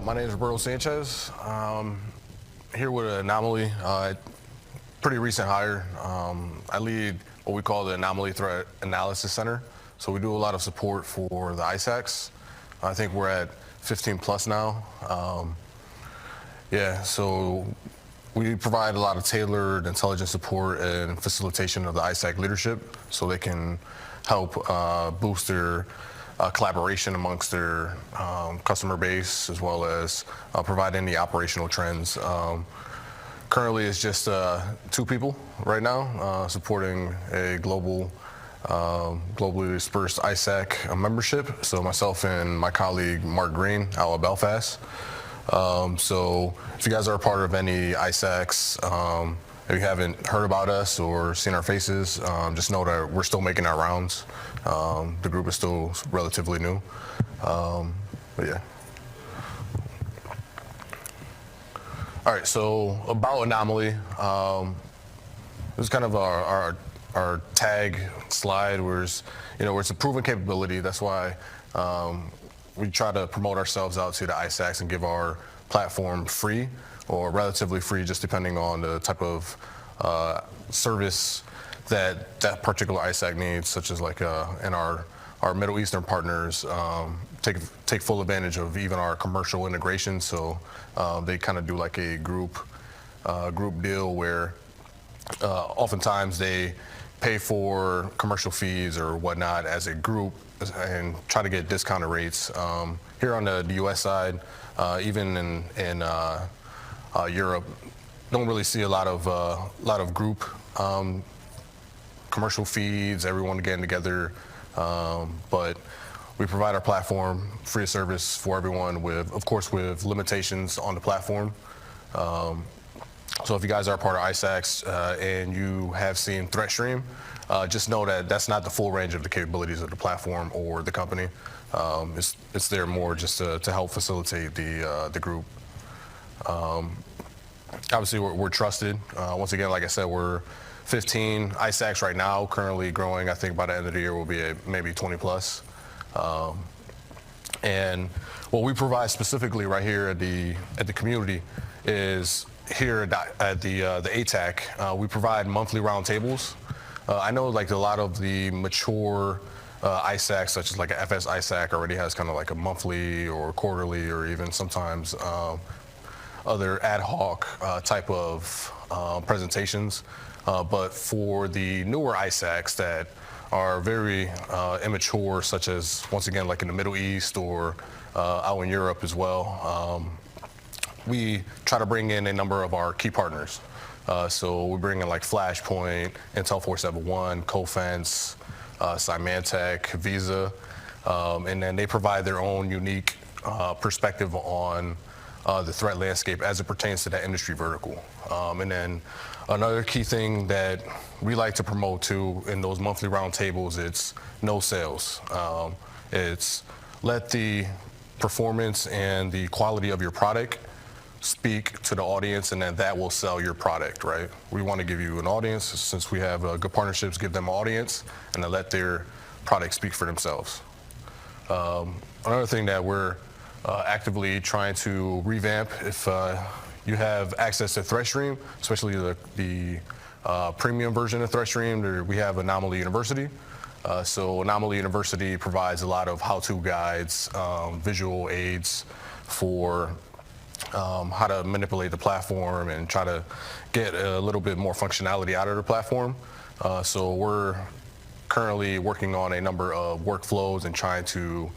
My name is Roberto Sanchez. Here with Anomali, pretty recent hire. I lead what we call the Anomali Threat Analysis Center. So we do a lot of support for the ISACs. I think we're at 15 plus now. So we provide a lot of tailored intelligence support and facilitation of the ISAC leadership so they can help boost their collaboration amongst their customer base, as well as provide any operational trends. Currently, it's just 2 people right now supporting a globally dispersed ISAC membership. So myself and my colleague Mark Green out of Belfast. So if you guys are a part of any ISACs, if you haven't heard about us or seen our faces, just know that we're still making our rounds. The group is still relatively new, but yeah. All right, so about Anomali, this is kind of our tag slide, where it's a proven capability. That's why we try to promote ourselves out to the ISACs and give our platform free or relatively free, just depending on the type of service that particular ISAC needs, such as like in our Middle Eastern partners take full advantage of even our commercial integration. So they kind of do like a group deal where oftentimes they pay for commercial fees or whatnot as a group and try to get discounted rates. Here on the US side, even in Europe, don't really see a lot of group commercial feeds, everyone getting together, but we provide our platform free of service for everyone, of course with limitations on the platform. So if you guys are part of ISACs and you have seen ThreatStream, just know that that's not the full range of the capabilities of the platform or the company. It's there more just to help facilitate the group. Obviously, we're trusted. Once again, like I said, we're 15 ISACs right now, currently growing. I think by the end of the year we'll be at maybe 20 plus. And what we provide specifically right here at the community is here at the A-TAC. We provide monthly roundtables. I know like a lot of the mature ISACs, such as like a FS ISAC, already has kind of like a monthly or quarterly or even sometimes other ad hoc type of presentations. But for the newer ISACs that are very immature, such as, once again, like in the Middle East or out in Europe as well, we try to bring in a number of our key partners. So we bring in like Flashpoint, Intel 471, Cofense, Symantec, Visa, and then they provide their own unique perspective on the threat landscape as it pertains to that industry vertical. And then another key thing that we like to promote too in those monthly roundtables, it's no sales. It's let the performance and the quality of your product speak to the audience, and then that will sell your product, right? We want to give you an audience, since we have good partnerships, give them an audience, and then let their product speak for themselves. Another thing that we're actively trying to revamp, if you have access to ThreatStream, especially the premium version of ThreatStream, we have Anomali University. So Anomali University provides a lot of how-to guides, visual aids for how to manipulate the platform and try to get a little bit more functionality out of the platform. So we're currently working on a number of workflows and trying to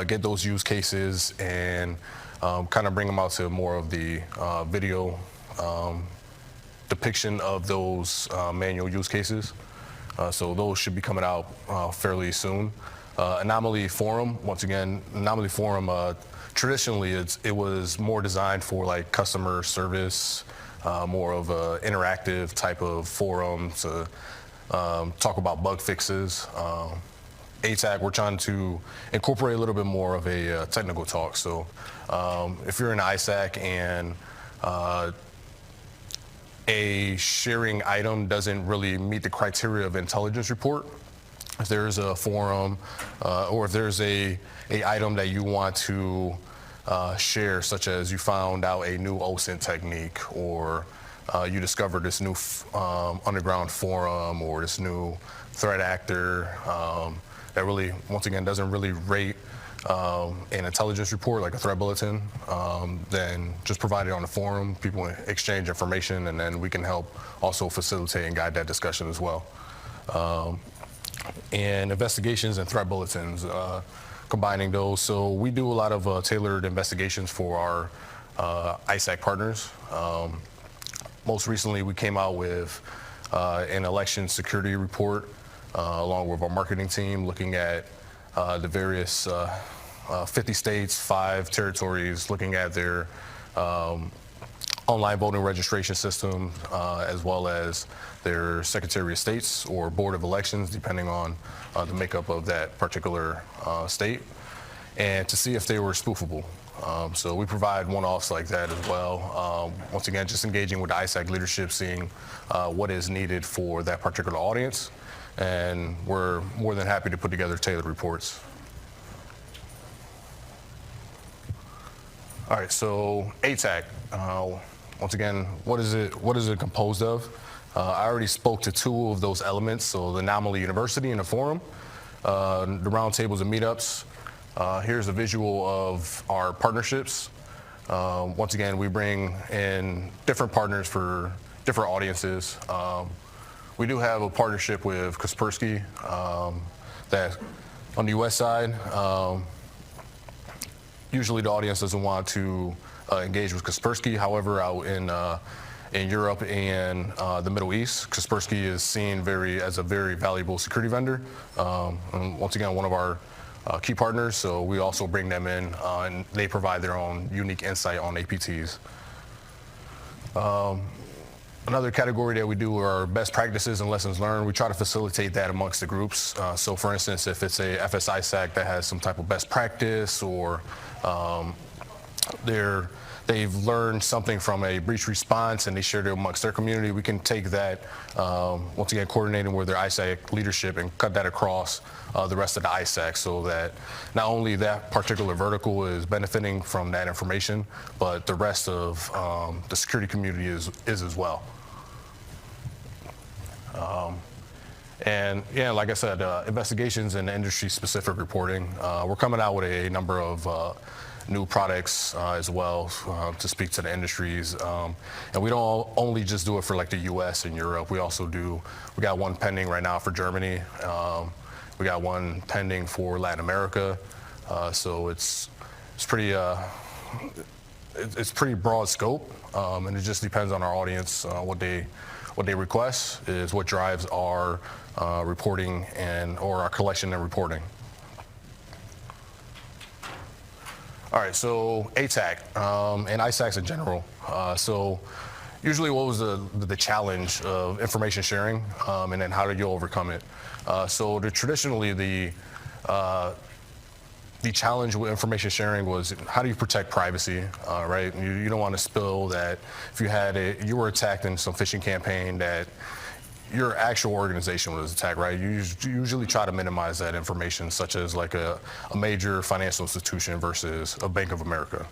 get those use cases and kind of bring them out to more of the video depiction of those manual use cases. So those should be coming out fairly soon. Anomali Forum, once again, Anomali Forum, traditionally it was more designed for like customer service, more of an interactive type of forum to talk about bug fixes. A-TAC, we're trying to incorporate a little bit more of a technical talk. So if you're in ISAC and a sharing item doesn't really meet the criteria of intelligence report, if there's a forum or if there's a item that you want to share, such as you found out a new OSINT technique, or you discovered this new underground forum, or this new threat actor that really, once again, doesn't really rate an intelligence report like a threat bulletin, then just provide it on the forum. People exchange information, and then we can help also facilitate and guide that discussion as well. And investigations and threat bulletins, combining those. So we do a lot of tailored investigations for our ISAC partners. Most recently, we came out with an election security report along with our marketing team, looking at the various 50 states, 5 territories, looking at their online voting registration system, as well as their Secretary of States or Board of Elections, depending on the makeup of that particular state, and to see if they were spoofable. So we provide one-offs like that as well. Once again, just engaging with the ISAC leadership, seeing what is needed for that particular audience, and we're more than happy to put together tailored reports. All right, so A-TAC. Once again, what is it composed of? I already spoke to 2 of those elements, so the Anomali University and the forum, the roundtables and meetups. Here's a visual of our partnerships. Once again, we bring in different partners for different audiences. We do have a partnership with Kaspersky that on the US side, usually the audience doesn't want to engage with Kaspersky. However, out in Europe and the Middle East, Kaspersky is seen as a very valuable security vendor. And once again, one of our key partners, so we also bring them in and they provide their own unique insight on APTs. Another category that we do are best practices and lessons learned. We try to facilitate that amongst the groups. So for instance, if it's a FS ISAC that has some type of best practice, or they've learned something from a breach response and they shared it amongst their community, we can take that, once again, coordinating with their ISAC leadership and cut that across the rest of the ISAC, so that not only that particular vertical is benefiting from that information, but the rest of the security community is as well. And yeah, like I said, investigations and industry-specific reporting. We're coming out with a number of new products as well to speak to the industries. And we don't only just do it for like the US and Europe. We also we got one pending right now for Germany. We got one pending for Latin America. So it's pretty broad scope, and it just depends on our audience. What they request is what drives our reporting or our collection and reporting. All right, so A-TAC and ISACs in general. So usually what was the challenge of information sharing, and then how did you overcome it? So traditionally the challenge with information sharing was, how do you protect privacy, right? You don't want to spill that if you were attacked in some phishing campaign, that your actual organization was attacked, right? You usually try to minimize that information, such as like a major financial institution versus a Bank of America.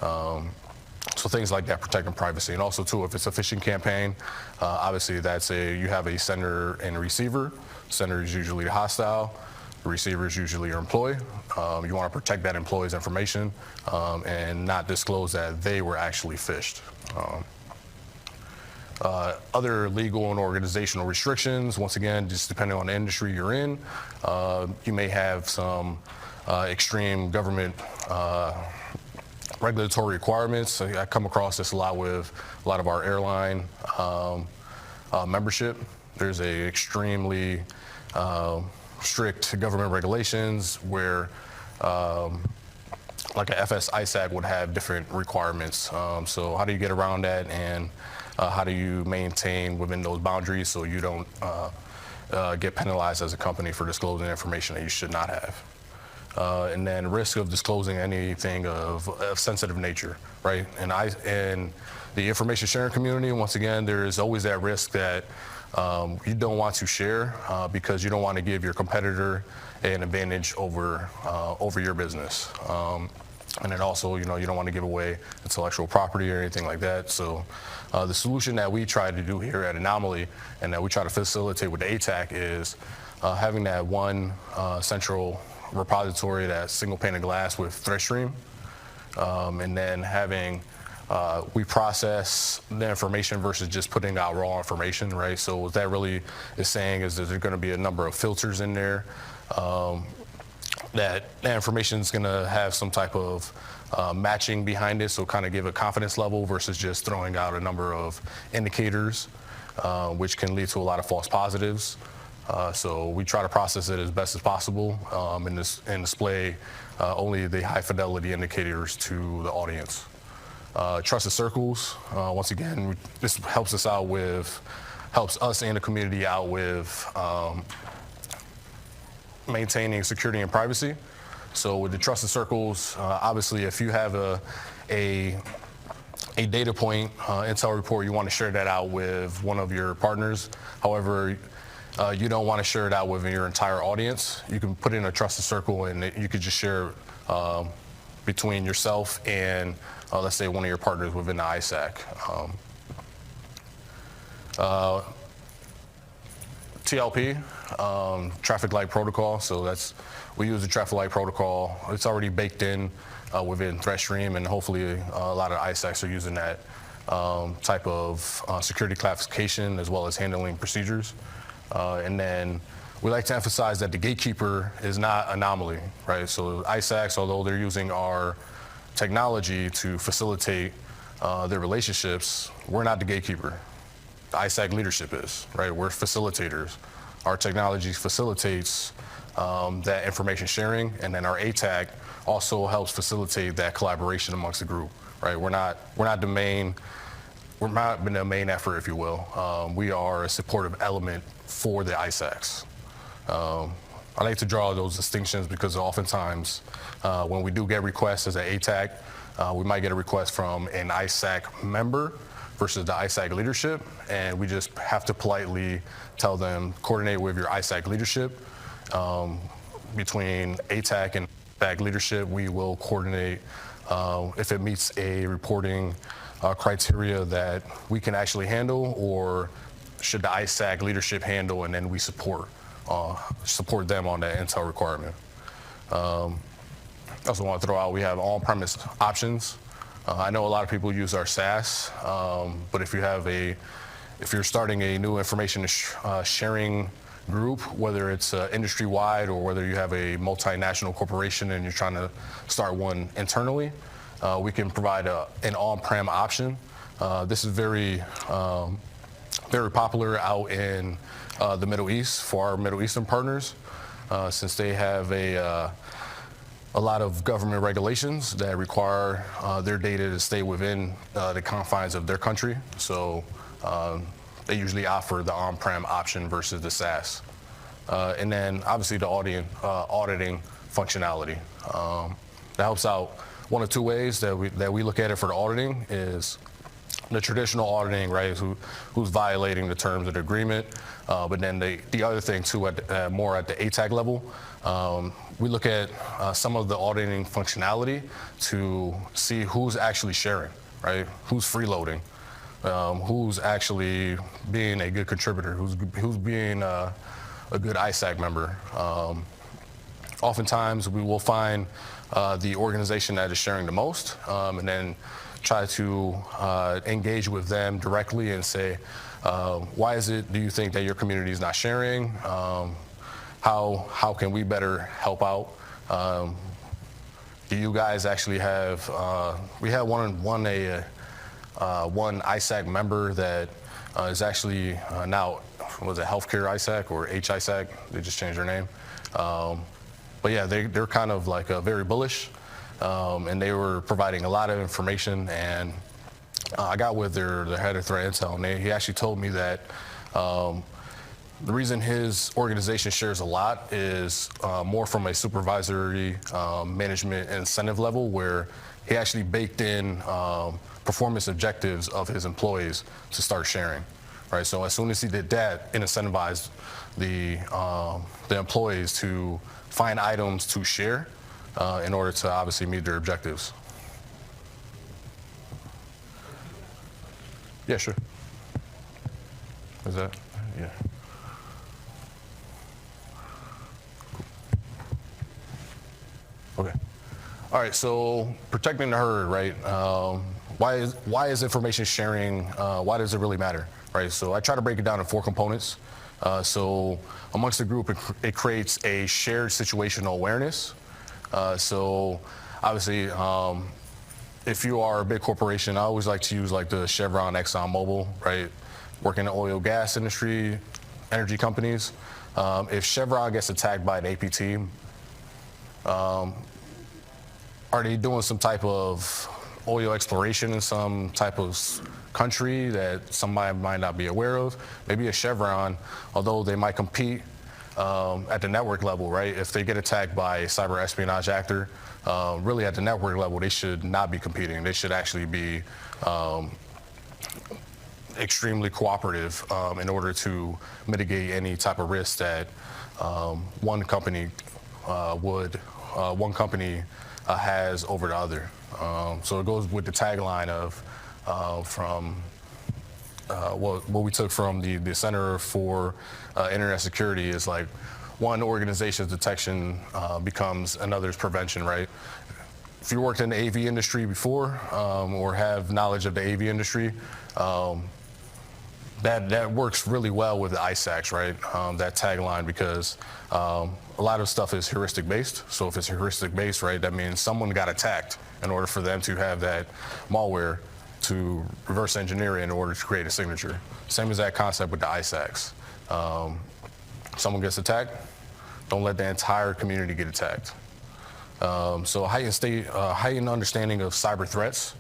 So things like that, protecting privacy. And also too, if it's a phishing campaign, obviously you have a sender and a receiver. Sender is usually hostile. The receiver is usually your employee. You want to protect that employee's information and not disclose that they were actually phished. Other legal and organizational restrictions, once again, just depending on the industry you're in, you may have some extreme government regulatory requirements. I come across this a lot with a lot of our airline membership. There's a extremely strict government regulations where like a FS ISAC would have different requirements. So how do you get around that, and how do you maintain within those boundaries so you don't get penalized as a company for disclosing information that you should not have? And then risk of disclosing anything of sensitive nature, right? And the information sharing community, once again, there's always that risk that you don't want to share because you don't want to give your competitor an advantage over your business. And then also, you don't want to give away intellectual property or anything like that. So the solution that we try to do here at Anomali and that we try to facilitate with the A-TAC is having that one central repository, that single pane of glass with threat stream, and then having we process the information versus just putting out raw information, right? So what that really is saying is that there's going to be a number of filters in there. That information is going to have some type of matching behind it, so kind of give a confidence level versus just throwing out a number of indicators, which can lead to a lot of false positives. So we try to process it as best as possible and display only the high fidelity indicators to the audience. Trusted circles, once again, this helps us and the community out with maintaining security and privacy. So with the trusted circles, obviously if you have a data point, intel report, you want to share that out with one of your partners. However, you don't want to share it out with your entire audience. You can put it in a trusted circle and you could just share between yourself and let's say one of your partners within the ISAC. TLP, traffic light protocol. So we use the traffic light protocol. It's already baked in within threat stream, and hopefully a lot of ISACs are using that type of security classification as well as handling procedures. And then we like to emphasize that the gatekeeper is not Anomali, right? So ISACs, although they're using our technology to facilitate their relationships, we're not the gatekeeper. The ISAC leadership is, right? We're facilitators. Our technology facilitates that information sharing, and then our A-TAC also helps facilitate that collaboration amongst the group, right? We're not the main effort, if you will. We are a supportive element for the ISACs. I like to draw those distinctions because oftentimes when we do get requests as an A-TAC, we might get a request from an ISAC member versus the ISAC leadership, and we just have to politely tell them, coordinate with your ISAC leadership. Between A-TAC and ISAC leadership, we will coordinate if it meets a reporting criteria that we can actually handle, or should the ISAC leadership handle, and then we support them on that intel requirement. I also want to throw out, we have on-premise options. I know a lot of people use our SaaS, but if you're starting a new information sharing group, whether it's industry-wide or whether you have a multinational corporation and you're trying to start one internally, we can provide an on-prem option. This is very popular out in the Middle East for our Middle Eastern partners, since they have a lot of government regulations that require their data to stay within the confines of their country. So they usually offer the on-prem option versus the SaaS. And then obviously the auditing functionality. That helps out one of two ways that we look at it for the auditing is the traditional auditing, right, who's violating the terms of the agreement. But then the other thing too, more at the A-TAC level, we look at some of the auditing functionality to see who's actually sharing, right? Who's freeloading, who's actually being a good contributor, who's being a good ISAC member. Oftentimes we will find the organization that is sharing the most, and then try to engage with them directly and say, why do you think that your community is not sharing? How can we better help out? Do you guys actually have, we had one ISAC member that is actually now, was it Healthcare ISAC or HISAC? They just changed their name. But yeah, they're kind of like very bullish, and they were providing a lot of information, and I got with their head of threat intel, and he actually told me that the reason his organization shares a lot is more from a supervisory management incentive level, where he actually baked in performance objectives of his employees to start sharing, right? So as soon as he did that, it incentivized the employees to find items to share in order to obviously meet their objectives. Yeah, sure. Is that? Yeah. Okay. All right. So protecting the herd, right? Why is information sharing? Why does it really matter, right? So I try to break it down in 4 components. So amongst the group, it creates a shared situational awareness. So obviously, if you are a big corporation, I always like to use like the Chevron, Exxon Mobil, right? Working in the oil gas industry, energy companies. If Chevron gets attacked by an APT, are they doing some type of oil exploration in some type of country that somebody might not be aware of? Maybe a Chevron, although they might compete at the network level, right? If they get attacked by a cyber espionage actor, really at the network level, they should not be competing. They should actually be extremely cooperative in order to mitigate any type of risk that one company has over the other. So it goes with the tagline of what we took from the Center for Internet Security is like one organization's detection becomes another's prevention, right? If you worked in the AV industry before or have knowledge of the AV industry, that works really well with the ISACs, right? That tagline, because a lot of stuff is heuristic based. So if it's heuristic based, right, that means someone got attacked in order for them to have that malware to reverse engineer it in order to create a signature. Same as that concept with the ISACs. Someone gets attacked, don't let the entire community get attacked. So heightened understanding of cyber threats.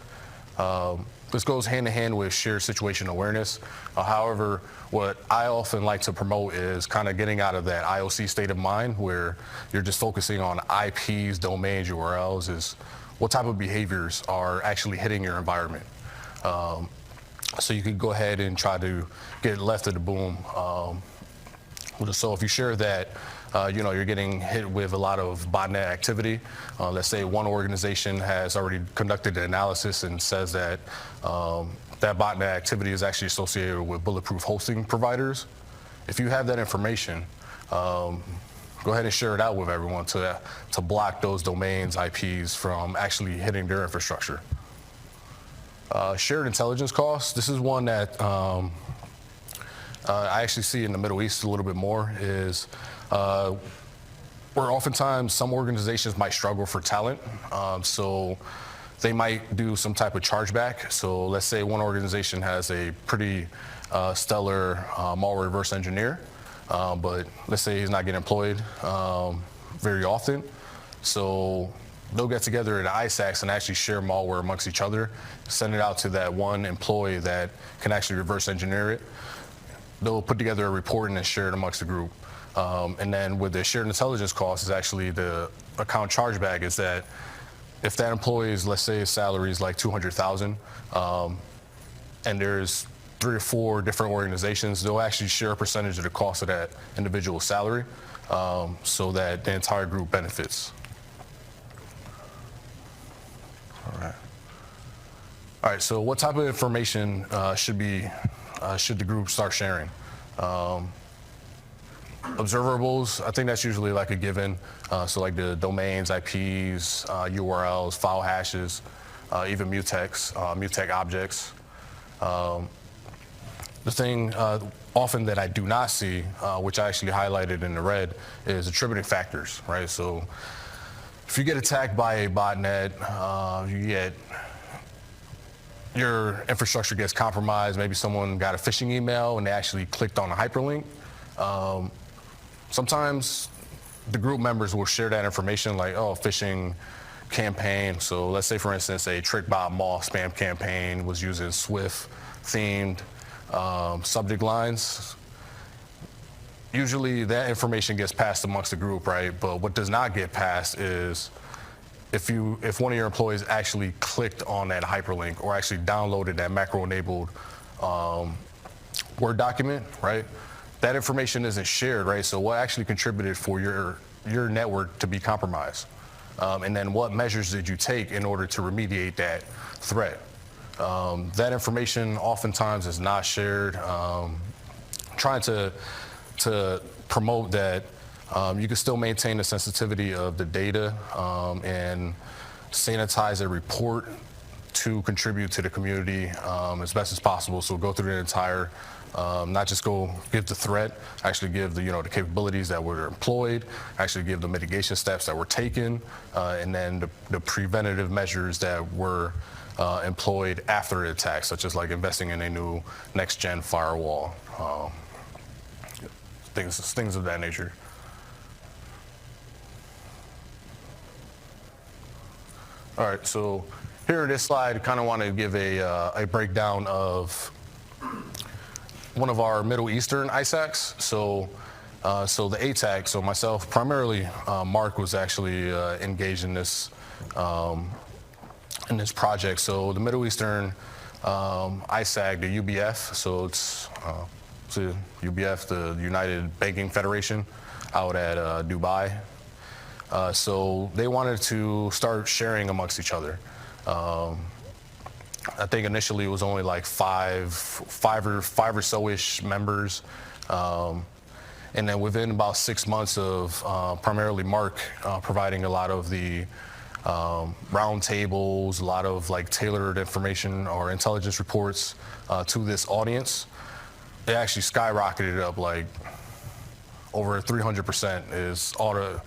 This goes hand in hand with shared situational awareness. However, what I often like to promote is kind of getting out of that IOC state of mind where you're just focusing on IPs, domains, URLs, is what type of behaviors are actually hitting your environment. So you can go ahead and try to get left of the boom. So if you share that, you're getting hit with a lot of botnet activity. Let's say one organization has already conducted an analysis and says that that botnet activity is actually associated with bulletproof hosting providers. If you have that information, go ahead and share it out with everyone to block those domains, IPs from actually hitting their infrastructure. Shared intelligence costs. This is one that I actually see in the Middle East a little bit more, is where oftentimes some organizations might struggle for talent. So they might do some type of chargeback. So let's say one organization has a pretty stellar malware reverse engineer, but let's say he's not getting employed very often. So they'll get together at ISACs and actually share malware amongst each other, send it out to that one employee that can actually reverse engineer it. They'll put together a report and then share it amongst the group. And then with the shared intelligence cost is actually the account chargeback is that if that employee's, let's say his salary is like $200,000, and there's 3 or 4 different organizations, they'll actually share a percentage of the cost of that individual salary so that the entire group benefits. All right, so what type of information should the group start sharing? Observables, I think that's usually like a given. So like the domains, IPs, URLs, file hashes, even mutex, mutex objects. The thing often that I do not see, which I actually highlighted in the red, is attributing factors, right? So if you get attacked by a botnet, your infrastructure gets compromised, maybe someone got a phishing email and they actually clicked on a hyperlink. Sometimes the group members will share that information like, oh, phishing campaign. So let's say, for instance, a TrickBot mall spam campaign was using Swift themed subject lines. Usually that information gets passed amongst the group, right? But what does not get passed is if one of your employees actually clicked on that hyperlink or actually downloaded that macro-enabled Word document, right? That information isn't shared, right? So what actually contributed for your network to be compromised? and then what measures did you take in order to remediate that threat. That information oftentimes is not shared. Trying to promote that you can still maintain the sensitivity of the data and sanitize a report to contribute to the community as best as possible. So go through the entire, not just go give the threat, actually give the the capabilities that were employed, actually give the mitigation steps that were taken, and then the preventative measures that were employed after the attack, such as like investing in a new next-gen firewall, things of that nature. All right, so here in this slide, I kind of want to give a breakdown of one of our Middle Eastern ISACs. So the A-TAC, so myself, primarily Mark was actually engaged in this project. So the Middle Eastern ISAC, the UBF, so it's the UBF, the United Banking Federation, out at Dubai. So they wanted to start sharing amongst each other. I think initially it was only like five or so-ish members. And then within about 6 months of primarily Mark providing a lot of the round tables, a lot of like tailored information or intelligence reports to this audience, it actually skyrocketed up like over 300% is all the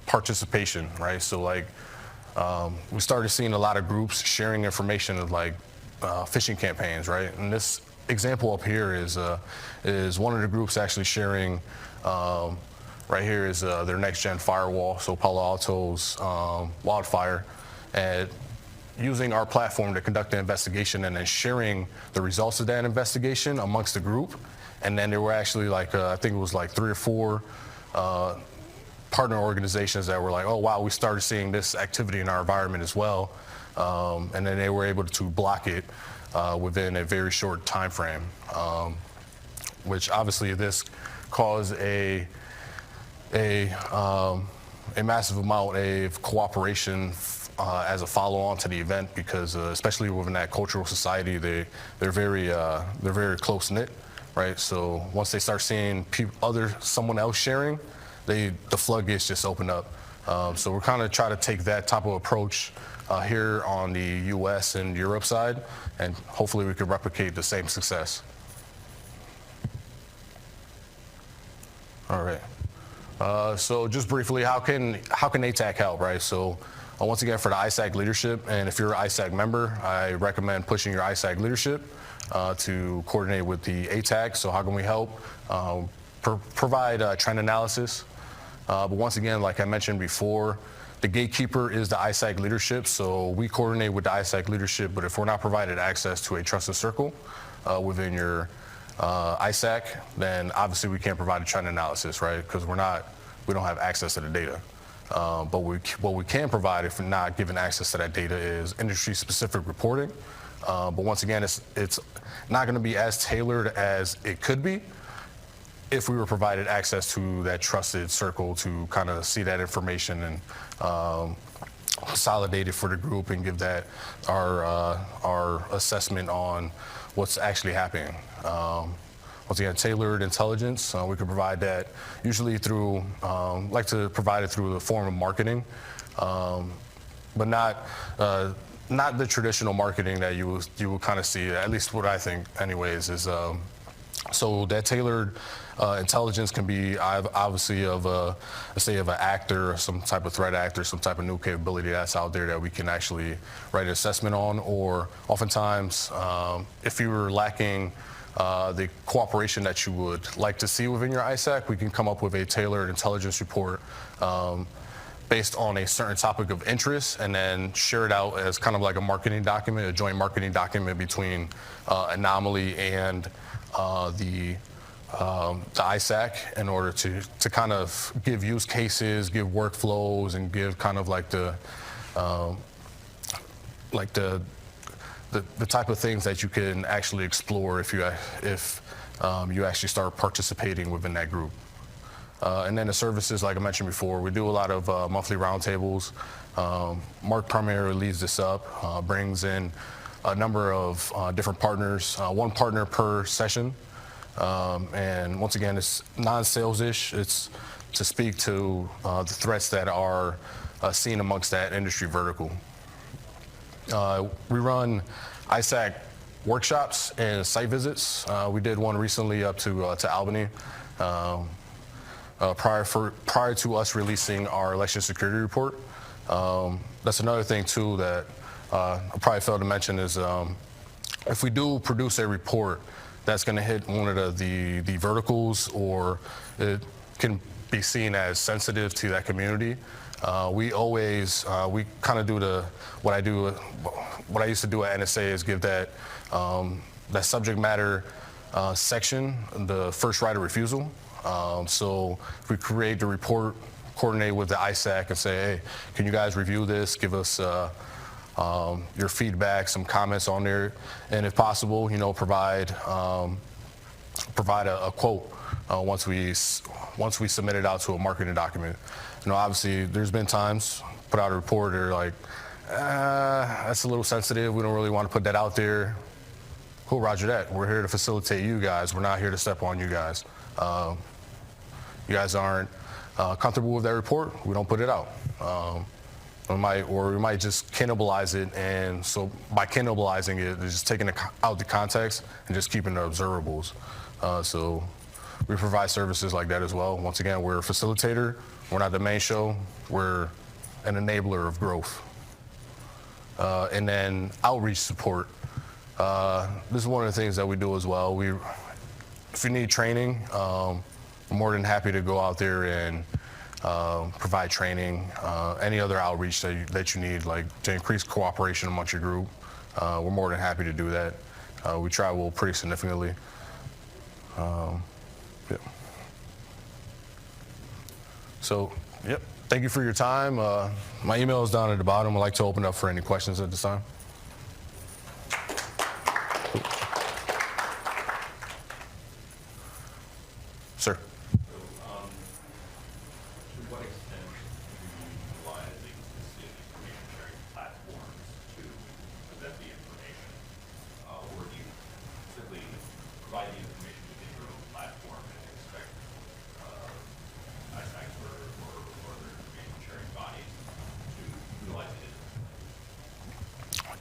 participation, right? So like we started seeing a lot of groups sharing information of like phishing campaigns, right? And this example up here is one of the groups actually sharing. Right here is their next-gen firewall, so Palo Alto's Wildfire, and using our platform to conduct the investigation and then sharing the results of that investigation amongst the group. And then there were actually like, I think it was like 3 or 4 partner organizations that were like, oh wow, we started seeing this activity in our environment as well. And then they were able to block it within a very short time frame, which obviously this caused a massive amount of cooperation as a follow-on to the event, because especially within that cultural society, they're very close-knit, right? So once they start seeing someone else sharing, the floodgates just open up. So we're kind of trying to take that type of approach here on the U.S. and Europe side, and hopefully we can replicate the same success. All right. So just briefly, how can A-TAC help, right? So once again, for the ISAC leadership, and if you're an ISAC member, I recommend pushing your ISAC leadership to coordinate with the A-TAC. So how can we help? Provide trend analysis. But once again, like I mentioned before, the gatekeeper is the ISAC leadership. So we coordinate with the ISAC leadership, but if we're not provided access to a trusted circle within your ISAC, then obviously we can't provide a trend analysis, right? Because we don't have access to the data. But what we can provide, if we're not given access to that data, is industry-specific reporting. But once again, it's not going to be as tailored as it could be if we were provided access to that trusted circle to kind of see that information and consolidate it for the group and give that our assessment on what's actually happening. Once again, tailored intelligence, we can provide that usually through, like to provide it through the form of marketing, but not the traditional marketing that you will kind of see, at least what I think anyways, is so that tailored intelligence can be obviously of let's say of an actor, or some type of threat actor, some type of new capability that's out there that we can actually write an assessment on, or oftentimes if you were lacking the cooperation that you would like to see within your ISAC, we can come up with a tailored intelligence report based on a certain topic of interest, and then share it out as kind of like a marketing document, a joint marketing document between Anomali and the ISAC, in order to kind of give use cases, give workflows, and give kind of like the type of things that you can actually explore if you actually start participating within that group. And then the services, like I mentioned before, we do a lot of monthly roundtables. Mark primarily leads this up, brings in a number of different partners, one partner per session. And once again, it's non-sales-ish. It's to speak to the threats that are seen amongst that industry vertical. We run ISAC workshops and site visits. We did one recently up to Albany. Prior to us releasing our election security report. That's another thing too that I probably failed to mention is if we do produce a report that's going to hit one of the verticals or it can be seen as sensitive to that community, we always we kind of do what I used to do at NSA is give that that subject matter section the first right of refusal. So if we create the report, coordinate with the ISAC and say, hey, can you guys review this? Give us your feedback, some comments on there, and if possible, provide a quote once we submit it out to a marketing document. Obviously, there's been times put out a report, they're like, that's a little sensitive. We don't really want to put that out there. Cool, roger that. We're here to facilitate you guys. We're not here to step on you guys. You guys aren't comfortable with that report, we don't put it out. We might just cannibalize it, and so by cannibalizing it, it's just taking it out the context and just keeping the observables. So we provide services like that as well. Once again, we're a facilitator. We're not the main show. We're an enabler of growth. And then outreach support. This is one of the things that we do as well. If you need training, we're more than happy to go out there and provide training, any other outreach that you need, like to increase cooperation amongst your group. We're more than happy to do that. We travel pretty significantly. Yeah. So, yep. Thank you for your time. My email is down at the bottom. I'd like to open up for any questions at this time. Sir.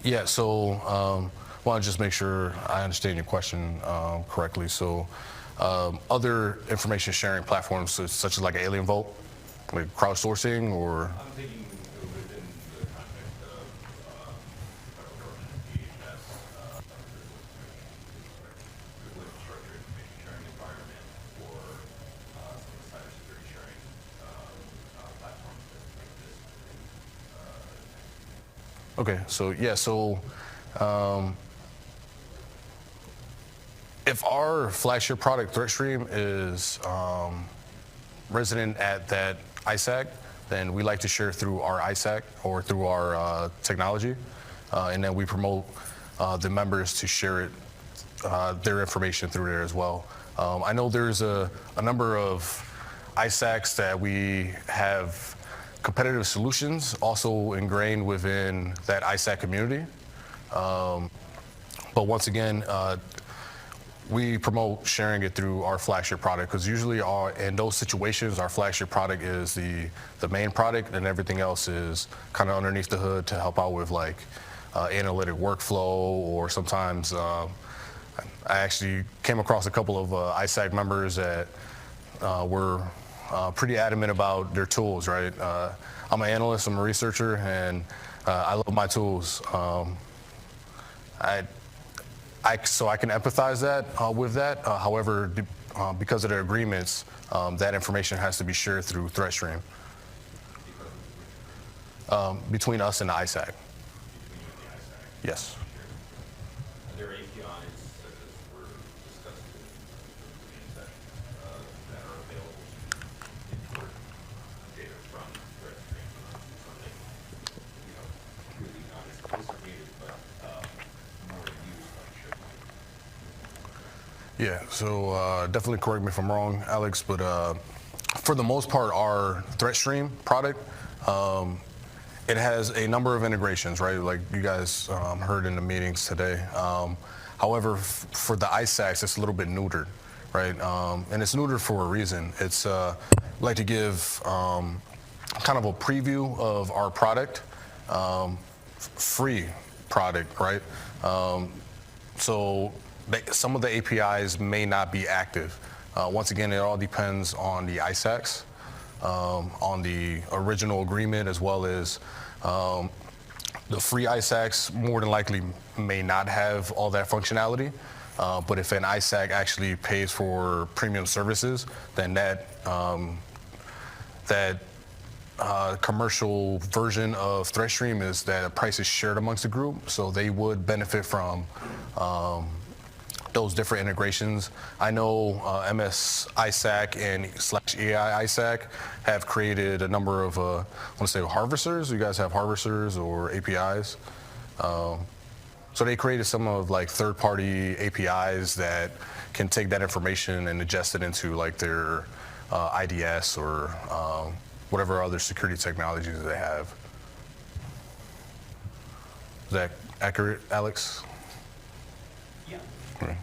Yeah, so I want to just make sure I understand your question correctly. So other information sharing platforms such as like Alien Vault, like crowdsourcing, or? I'm thinking within the context of federal government and DHS, critical infrastructure information sharing environment, or some of the cybersecurity sharing platforms that exist. Okay, so yeah, if our flagship product ThreatStream is resident at that ISAC, then we like to share through our ISAC or through our technology, and then we promote the members to share it, their information through there as well. I know there's a number of ISACs that we have competitive solutions also ingrained within that ISAC community. But once again, we promote sharing it through our flagship product, because usually in those situations, our flagship product is the main product, and everything else is kind of underneath the hood to help out with like analytic workflow, or sometimes I actually came across a couple of ISAC members that were pretty adamant about their tools, right? I'm an analyst, I'm a researcher, and I love my tools. So I can empathize with that. However, because of their agreements, that information has to be shared through ThreatStream. Between us and the ISAC. Yes. Are there APIs such as were discussed in the session that are available to import data from ThreatStream? Something, really not exclusively, but more used like should. Yeah, so definitely correct me if I'm wrong, Alex, but for the most part, our ThreatStream product, It has a number of integrations, right? Like you guys heard in the meetings today. However, for the ISACs, it's a little bit neutered, right? And it's neutered for a reason. It's like to give kind of a preview of our product, free product, right? So some of the APIs may not be active. Once again, it all depends on the ISACs, on the original agreement, as well as the free ISACs more than likely may not have all that functionality. But if an ISAC actually pays for premium services, then that commercial version of ThreatStream is that a price is shared amongst the group, so they would benefit from those different integrations. I know MS ISAC and /EI ISAC have created a number of, I want to say harvesters. You guys have harvesters or APIs? So they created some of like third-party APIs that can take that information and ingest it into like their IDS or whatever other security technologies they have. Is that accurate, Alex? Yeah. Okay.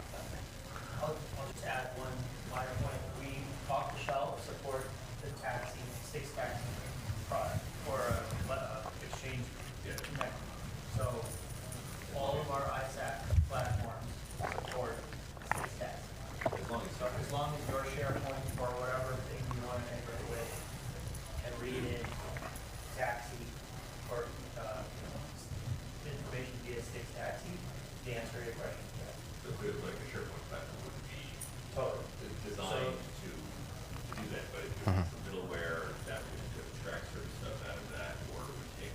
I'll just add one minor point. We off the shelf support the taxi, six taxi product for exchange connect. So all of our ISAC platforms support six taxi. As long as your SharePoint or whatever thing you want to integrate with and read in taxi or information via six taxi, the answer to your question is yes. So clearly, like a SharePoint platform would be Totally. designed to do that, but if it's the middleware that would extract certain stuff out of that, or it would take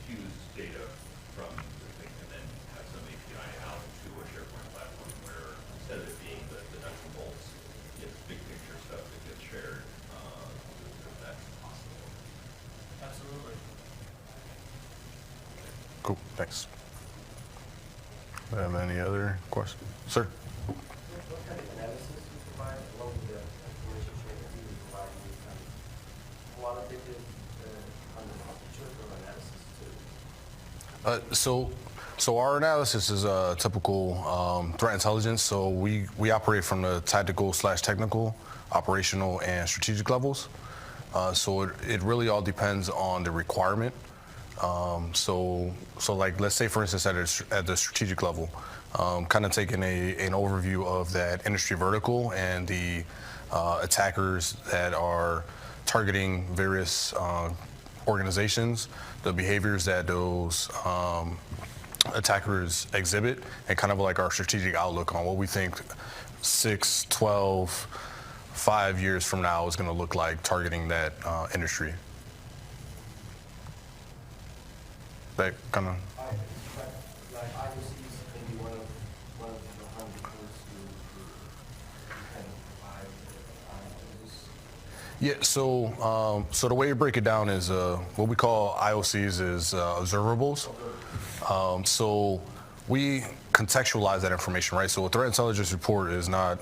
fuse data from the thing and then have some API out to a SharePoint platform where instead of it being the nuts and bolts, it's big picture stuff that gets shared. That's possible. Absolutely. Cool, thanks. Do you have any other questions? Sir? What kind of analysis you provide along with the information sharing that you provide with kind of qualitative picture or analysis too? So our analysis is a typical threat intelligence. So we operate from the tactical/technical, operational, and strategic levels. So it really all depends on the requirement. So like, let's say for instance at the strategic level, kind of taking an overview of that industry vertical and the attackers that are targeting various organizations, the behaviors that those attackers exhibit, and kind of like our strategic outlook on what we think 6, 12, 5 years from now is going to look like targeting that industry. That kind of. Like ISACs can be one of the 100 tools to kind of provide analysis. Yeah, so the way you break it down is what we call IOCs is observables. So we contextualize that information, right? So a threat intelligence report is not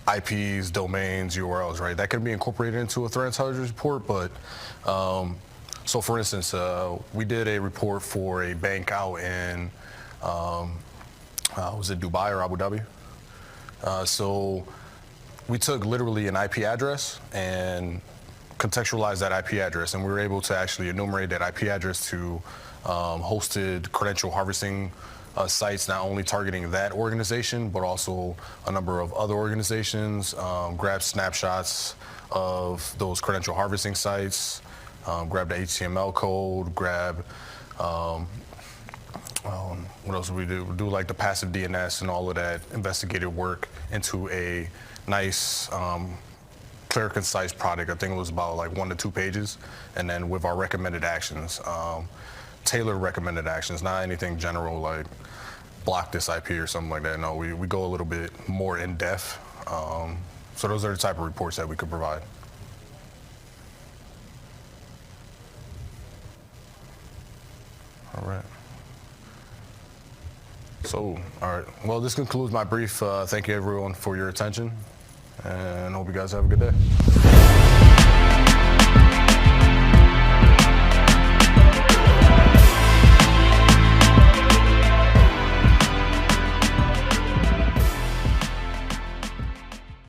IPs, domains, URLs, right? That can be incorporated into a threat intelligence report, but so for instance, we did a report for a bank out in, was it Dubai or Abu Dhabi? So we took literally an IP address and contextualized that IP address, and we were able to actually enumerate that IP address to hosted credential harvesting sites, not only targeting that organization, but also a number of other organizations, grab snapshots of those credential harvesting sites, grab the HTML code, grab, what else do we do? We do like the passive DNS and all of that investigative work into a nice, clear, concise product. I think it was about like 1 to 2 pages. And then with our recommended actions, tailored recommended actions, not anything general like block this IP or something like that. No, we go a little bit more in depth. So those are the type of reports that we could provide. All right. So, all right. Well, this concludes my brief. Thank you, everyone, for your attention, and hope you guys have a good day.